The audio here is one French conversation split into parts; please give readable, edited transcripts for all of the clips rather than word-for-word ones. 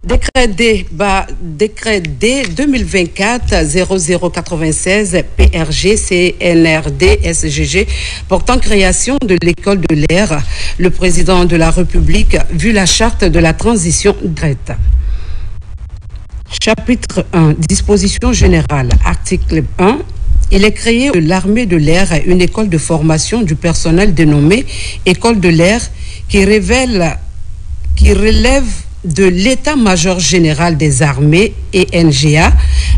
Décret D 2024-0096 PRG CNRD SGG portant création de l'école de l'air. Le président de la République, vu la charte de la transition directe. Chapitre 1, disposition générale, article 1. Il est créé de l'armée de l'air une école de formation du personnel dénommée École de l'air qui relève de l'état-major général des armées et NGA.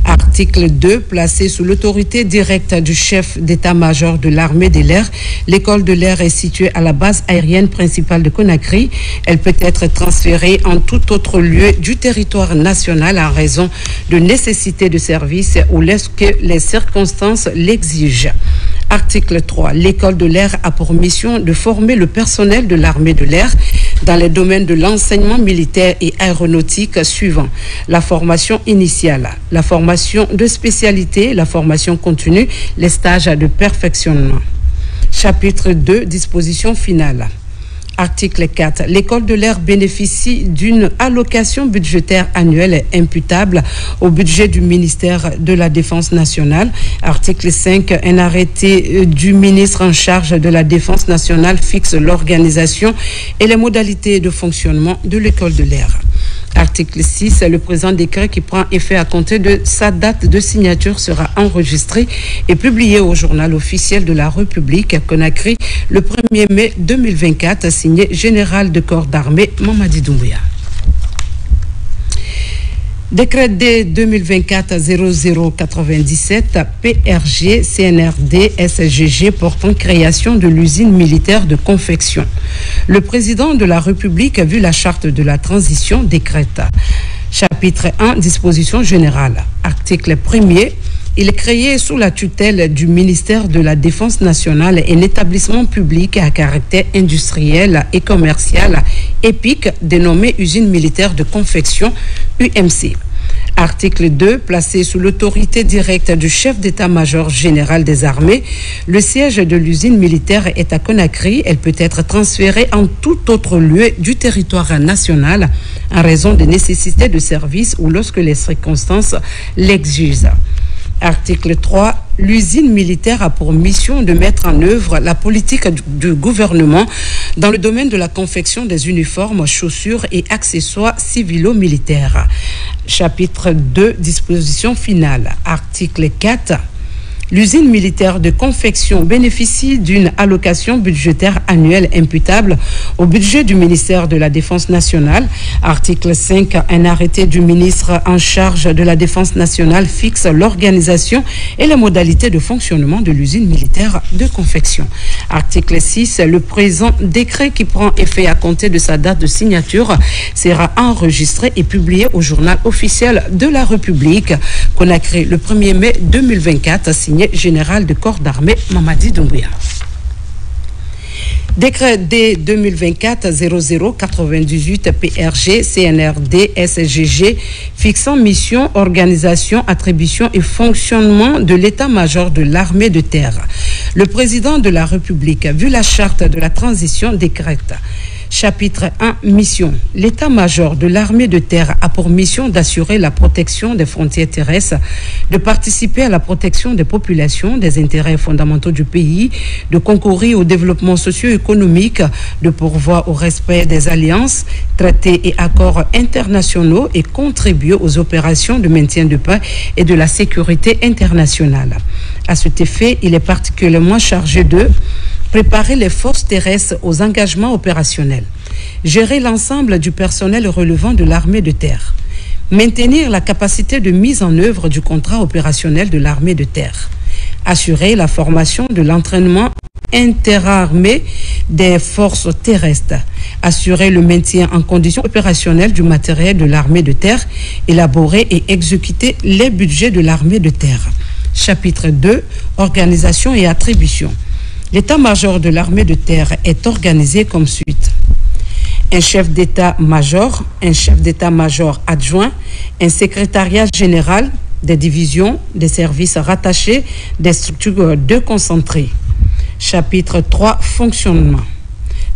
Article 2, placé sous l'autorité directe du chef d'état-major de l'armée de l'air, l'école de l'air est située à la base aérienne principale de Conakry. Elle peut être transférée en tout autre lieu du territoire national en raison de nécessité de service ou lorsque les circonstances l'exigent. Article 3. L'école de l'air a pour mission de former le personnel de l'armée de l'air dans les domaines de l'enseignement militaire et aéronautique suivant: la formation initiale, la formation de spécialité, la formation continue, les stages de perfectionnement. Chapitre 2, disposition finale. Article 4. L'école de l'air bénéficie d'une allocation budgétaire annuelle imputable au budget du ministère de la Défense nationale. Article 5. Un arrêté du ministre en charge de la Défense nationale fixe l'organisation et les modalités de fonctionnement de l'école de l'air. Article 6. Le présent décret qui prend effet à compter de sa date de signature sera enregistré et publié au journal officiel de la République à Conakry le 1er mai 2024, signé Général de corps d'armée Mamadi Doumbouya. Décret D 2024-0097 PRG CNRD SGG portant création de l'usine militaire de confection. Le président de la République a vu la charte de la transition décrète. Chapitre 1, disposition générale. Article 1er. Il est créé sous la tutelle du ministère de la Défense nationale un établissement public à caractère industriel et commercial EPIC dénommé Usine militaire de confection UMC. Article 2, placé sous l'autorité directe du chef d'état-major général des armées, le siège de l'usine militaire est à Conakry. Elle peut être transférée en tout autre lieu du territoire national en raison des nécessités de service ou lorsque les circonstances l'exigent. Article 3. L'usine militaire a pour mission de mettre en œuvre la politique du gouvernement dans le domaine de la confection des uniformes, chaussures et accessoires civilo-militaires. Chapitre 2, disposition finale. Article 4. L'usine militaire de confection bénéficie d'une allocation budgétaire annuelle imputable au budget du ministère de la Défense nationale. Article 5. Un arrêté du ministre en charge de la Défense nationale fixe l'organisation et les modalités de fonctionnement de l'usine militaire de confection. Article 6. Le présent décret qui prend effet à compter de sa date de signature sera enregistré et publié au journal officiel de la République. Conakry, le 1er mai 2024, signé Général de corps d'armée Mamadi Doumbouya. Décret D 2024-0098 PRG CNRD SGG fixant mission, organisation, attribution et fonctionnement de l'état-major de l'armée de terre. Le président de la République a vu la charte de la transition décrète. Chapitre 1, mission. L'état-major de l'armée de terre a pour mission d'assurer la protection des frontières terrestres, de participer à la protection des populations, des intérêts fondamentaux du pays, de concourir au développement socio-économique, de pourvoir au respect des alliances, traités et accords internationaux et contribuer aux opérations de maintien de paix et de la sécurité internationale. À cet effet, il est particulièrement chargé de préparer les forces terrestres aux engagements opérationnels, gérer l'ensemble du personnel relevant de l'armée de terre, maintenir la capacité de mise en œuvre du contrat opérationnel de l'armée de terre, assurer la formation de l'entraînement interarmées des forces terrestres, assurer le maintien en condition opérationnelle du matériel de l'armée de terre, élaborer et exécuter les budgets de l'armée de terre. Chapitre 2, organisation et attribution. L'état-major de l'armée de terre est organisé comme suit. Un chef d'état-major, un chef d'état-major adjoint, un secrétariat général, des divisions, des services rattachés, des structures déconcentrées. Chapitre 3, fonctionnement.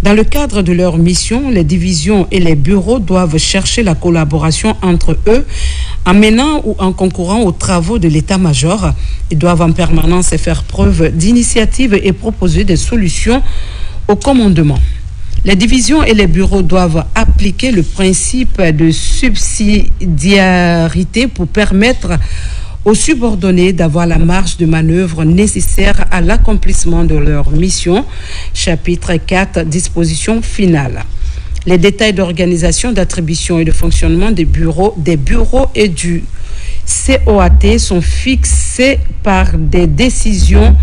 Dans le cadre de leur mission, les divisions et les bureaux doivent chercher la collaboration entre eux en menant ou en concourant aux travaux de l'état-major. Ils doivent en permanence faire preuve d'initiative et proposer des solutions au commandement. Les divisions et les bureaux doivent appliquer le principe de subsidiarité pour permettre aux subordonnés d'avoir la marge de manœuvre nécessaire à l'accomplissement de leur mission. Chapitre 4, disposition finale. Les détails d'organisation, d'attribution et de fonctionnement des bureaux et du COAT sont fixés par des décisions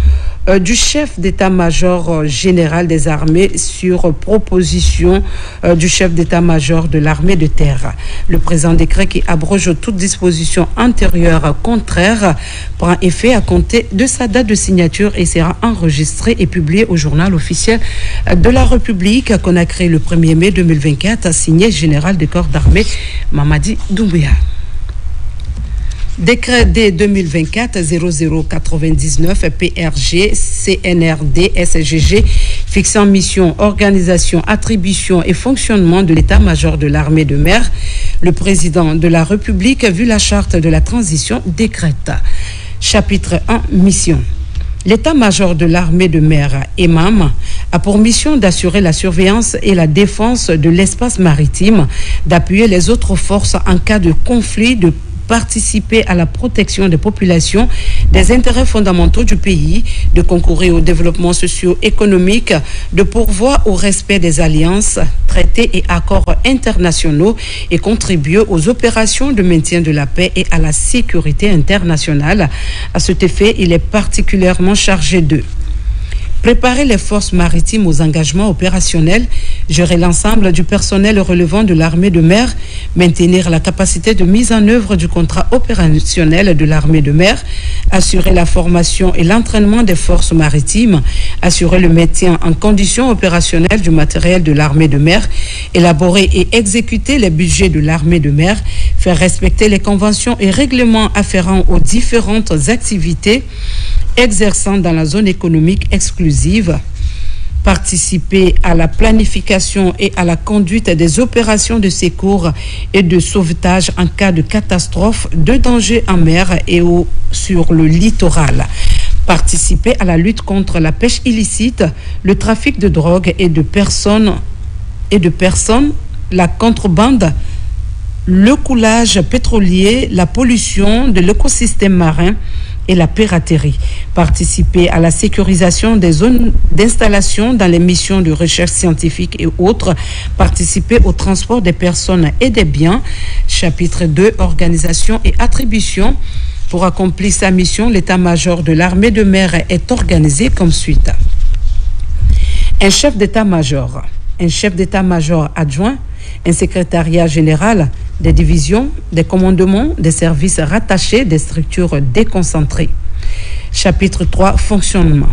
du chef d'état-major général des armées sur proposition du chef d'état-major de l'armée de terre. Le présent décret qui abroge toute disposition antérieure contraire prend effet à compter de sa date de signature et sera enregistré et publié au journal officiel de la République qu'on a créé le 1er mai 2024, signé général des corps d'armée Mamadi Doumbouya. Décret D 2024-0099 PRG CNRD SGG fixant mission, organisation, attribution et fonctionnement de l'état-major de l'armée de mer. Le président de la République, vu la charte de la transition, décrète. Chapitre 1, mission. L'état-major de l'armée de mer, EMAM, a pour mission d'assurer la surveillance et la défense de l'espace maritime, d'appuyer les autres forces en cas de conflit, de participer à la protection des populations, des intérêts fondamentaux du pays, de concourir au développement socio-économique, de pourvoir au respect des alliances, traités et accords internationaux et contribuer aux opérations de maintien de la paix et à la sécurité internationale. À cet effet, il est particulièrement chargé de préparer les forces maritimes aux engagements opérationnels, gérer l'ensemble du personnel relevant de l'armée de mer, maintenir la capacité de mise en œuvre du contrat opérationnel de l'armée de mer, assurer la formation et l'entraînement des forces maritimes, assurer le maintien en condition opérationnelle du matériel de l'armée de mer, élaborer et exécuter les budgets de l'armée de mer, faire respecter les conventions et règlements afférents aux différentes activités exerçant dans la zone économique exclusive, participer à la planification et à la conduite des opérations de secours et de sauvetage en cas de catastrophe, de danger en mer et sur le littoral, participer à la lutte contre la pêche illicite, le trafic de drogue et de personnes, la contrebande, le coulage pétrolier, la pollution de l'écosystème marin et la piraterie. Participer à la sécurisation des zones d'installation dans les missions de recherche scientifique et autres. Participer au transport des personnes et des biens. Chapitre 2, organisation et attribution. Pour accomplir sa mission, l'état-major de l'armée de mer est organisé comme suite. Un chef d'état-major, un chef d'état-major adjoint, un secrétariat général, des divisions, des commandements, des services rattachés, des structures déconcentrées. Chapitre 3, fonctionnement.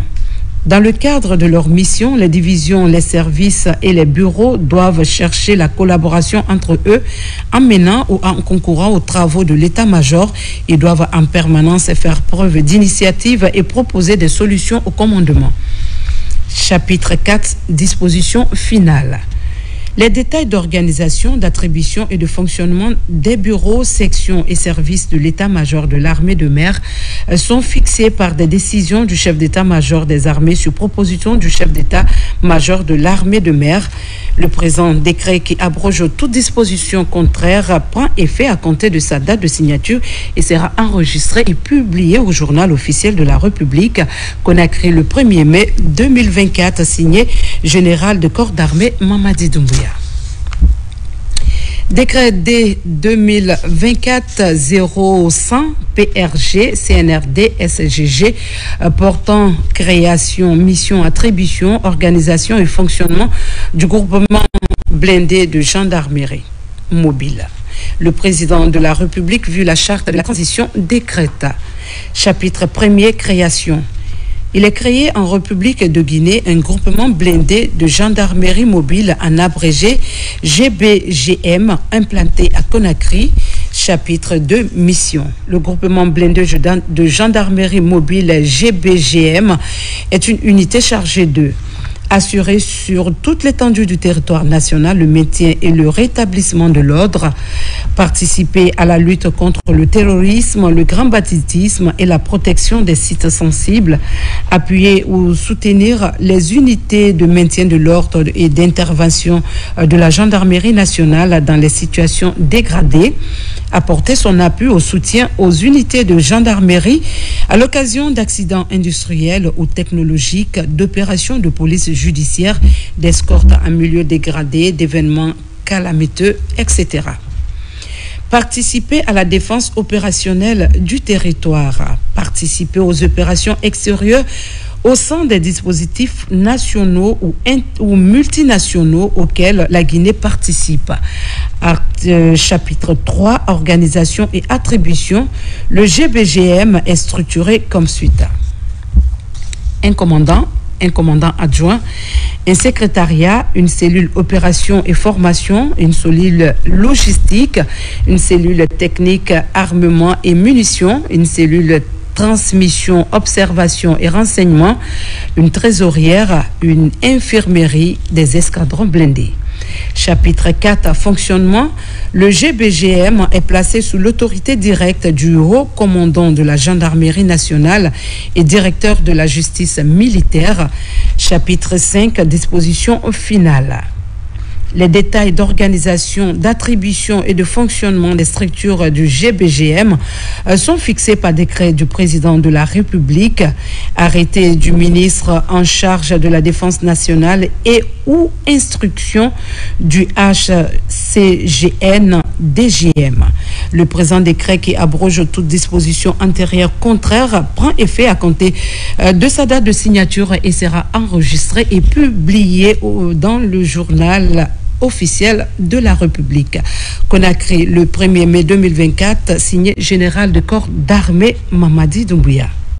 Dans le cadre de leur mission, les divisions, les services et les bureaux doivent chercher la collaboration entre eux en menant ou en concourant aux travaux de l'état-major. Ils doivent en permanence faire preuve d'initiative et proposer des solutions au commandement. Chapitre 4, disposition finale. Les détails d'organisation, d'attribution et de fonctionnement des bureaux, sections et services de l'état-major de l'armée de mer sont fixés par des décisions du chef d'état-major des armées sur proposition du chef d'état-major de l'armée de mer. Le présent décret qui abroge toute disposition contraire prend effet à compter de sa date de signature et sera enregistré et publié au journal officiel de la République qu'on a créé le 1er mai 2024, signé général de corps d'armée Mamadi Doumbouya. Décret D 2024-0100 PRG CNRD SGG portant création, mission, attribution, organisation et fonctionnement du groupement blindé de gendarmerie mobile. Le président de la République, vu la charte de la transition, décrète. Chapitre 1er, création. Il est créé en République de Guinée un groupement blindé de gendarmerie mobile, en abrégé GBGM, implanté à Conakry. Chapitre 2, mission. Le groupement blindé de gendarmerie mobile GBGM est une unité chargée de assurer sur toute l'étendue du territoire national le maintien et le rétablissement de l'ordre, participer à la lutte contre le terrorisme, le grand banditisme et la protection des sites sensibles, appuyer ou soutenir les unités de maintien de l'ordre et d'intervention de la gendarmerie nationale dans les situations dégradées, apporter son appui au soutien aux unités de gendarmerie à l'occasion d'accidents industriels ou technologiques, d'opérations de police judiciaire, d'escorte en milieu dégradé, d'événements calamiteux, etc. Participer à la défense opérationnelle du territoire, participer aux opérations extérieures au sein des dispositifs nationaux ou multinationaux auxquels la Guinée participe. Chapitre 3, organisation et attribution. Le GBGM est structuré comme suit. Un commandant adjoint, un secrétariat, une cellule opération et formation, une cellule logistique, une cellule technique armement et munitions, une cellule transmission, observation et renseignement, une trésorière, une infirmerie, des escadrons blindés. Chapitre 4, fonctionnement. Le GBGM est placé sous l'autorité directe du haut commandant de la gendarmerie nationale et directeur de la justice militaire. Chapitre 5, disposition finale. Les détails d'organisation, d'attribution et de fonctionnement des structures du GBGM sont fixés par décret du président de la République, arrêté du ministre en charge de la Défense nationale et ou instruction du HCGN-DGM. Le présent décret qui abroge toute disposition antérieure contraire prend effet à compter de sa date de signature et sera enregistré et publié dans le journal officiel de la République. Conakry, le 1er mai 2024, signé général de corps d'armée Mamadi Doumbouya.